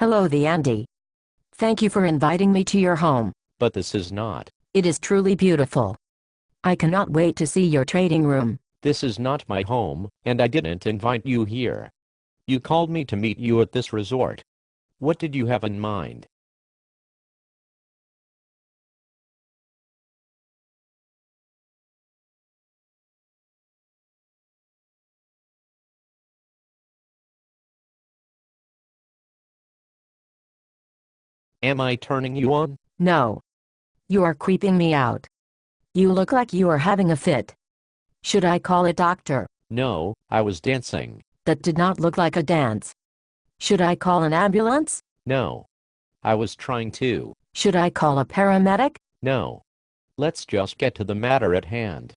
Hello, the Andy. Thank you for inviting me to your home. But this is not. It is truly beautiful. I cannot wait to see your trading room. This is not my home, and I didn't invite you here. You called me to meet you at this resort. What did you have in mind? Am I turning you on? No. You are creeping me out. You look like you are having a fit. Should I call a doctor? No, I was dancing. That did not look like a dance. Should I call an ambulance? No. I was trying to. Should I call a paramedic? No. Let's just get to the matter at hand.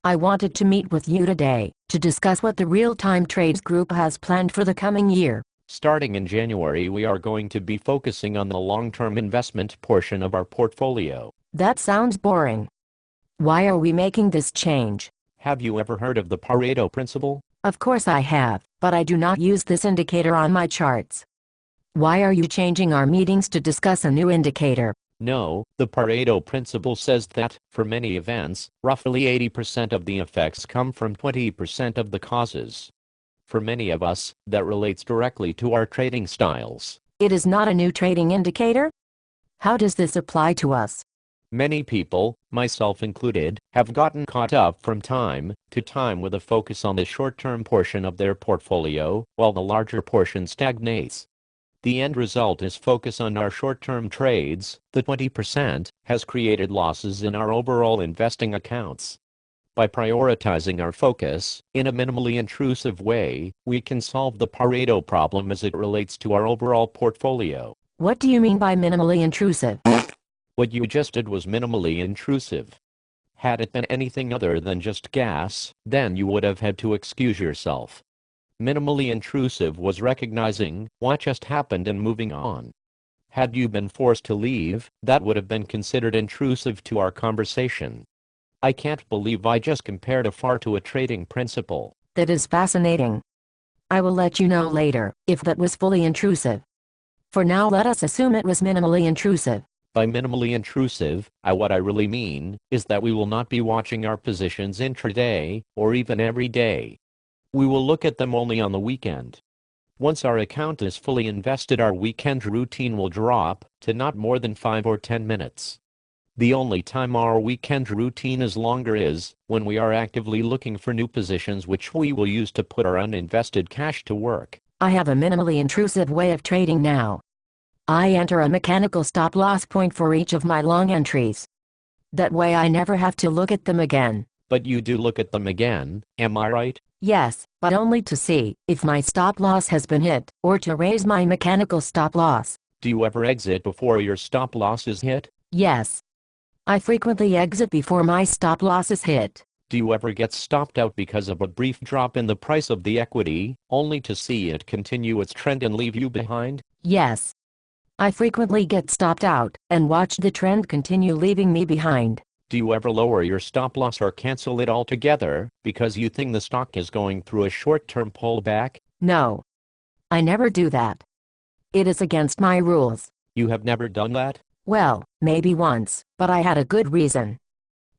I wanted to meet with you today to discuss what the Real-Time Trades Group has planned for the coming year. Starting in January, we are going to be focusing on the long-term investment portion of our portfolio. That sounds boring. Why are we making this change? Have you ever heard of the Pareto principle? Of course I have, but I do not use this indicator on my charts. Why are you changing our meetings to discuss a new indicator? No, the Pareto principle says that, for many events, roughly 80% of the effects come from 20% of the causes. For many of us, that relates directly to our trading styles. It is not a new trading indicator? How does this apply to us? Many people, myself included, have gotten caught up from time to time with a focus on the short-term portion of their portfolio, while the larger portion stagnates. The end result is focus on our short-term trades. The 20% has created losses in our overall investing accounts. By prioritizing our focus in a minimally intrusive way, we can solve the Pareto problem as it relates to our overall portfolio. What do you mean by minimally intrusive? What you just did was minimally intrusive. Had it been anything other than just gas, then you would have had to excuse yourself. Minimally intrusive was recognizing what just happened and moving on. Had you been forced to leave, that would have been considered intrusive to our conversation. I can't believe I just compared a FAR to a trading principle. That is fascinating. I will let you know later if that was fully intrusive. For now, let us assume it was minimally intrusive. By minimally intrusive, what I really mean is that we will not be watching our positions intraday or even every day. We will look at them only on the weekend. Once our account is fully invested, our weekend routine will drop to not more than 5 or 10 minutes. The only time our weekend routine is longer is when we are actively looking for new positions which we will use to put our uninvested cash to work. I have a minimally intrusive way of trading now. I enter a mechanical stop-loss point for each of my long entries. That way I never have to look at them again. But you do look at them again, am I right? Yes, but only to see if my stop-loss has been hit, or to raise my mechanical stop-loss. Do you ever exit before your stop-loss is hit? Yes. I frequently exit before my stop-loss is hit. Do you ever get stopped out because of a brief drop in the price of the equity, only to see it continue its trend and leave you behind? Yes. I frequently get stopped out and watch the trend continue, leaving me behind. Do you ever lower your stop-loss or cancel it altogether because you think the stock is going through a short-term pullback? No. I never do that. It is against my rules. You have never done that? Well, maybe once, but I had a good reason.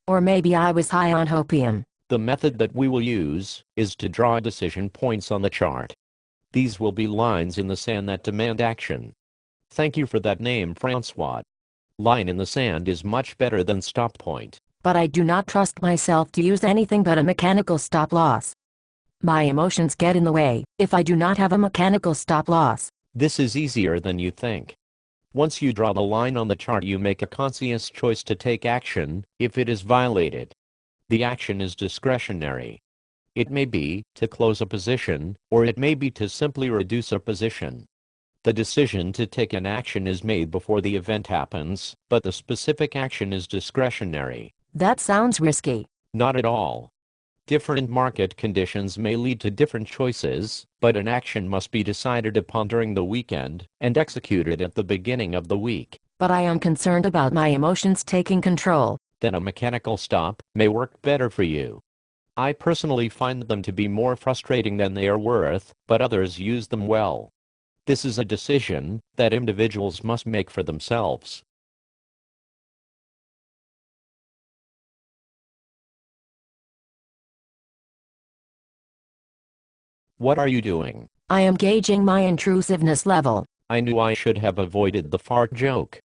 Or maybe I was high on opium. The method that we will use is to draw decision points on the chart. These will be lines in the sand that demand action. Thank you for that name, Francois. Line in the sand is much better than stop point. But I do not trust myself to use anything but a mechanical stop-loss. My emotions get in the way if I do not have a mechanical stop-loss. This is easier than you think. Once you draw the line on the chart, you make a conscious choice to take action if it is violated. The action is discretionary. It may be to close a position, or it may be to simply reduce a position. The decision to take an action is made before the event happens, but the specific action is discretionary. That sounds risky. Not at all. Different market conditions may lead to different choices, but an action must be decided upon during the weekend and executed at the beginning of the week. But I am concerned about my emotions taking control. Then a mechanical stop may work better for you. I personally find them to be more frustrating than they are worth, but others use them well. This is a decision that individuals must make for themselves. What are you doing? I am gauging my intrusiveness level. I knew I should have avoided the fart joke.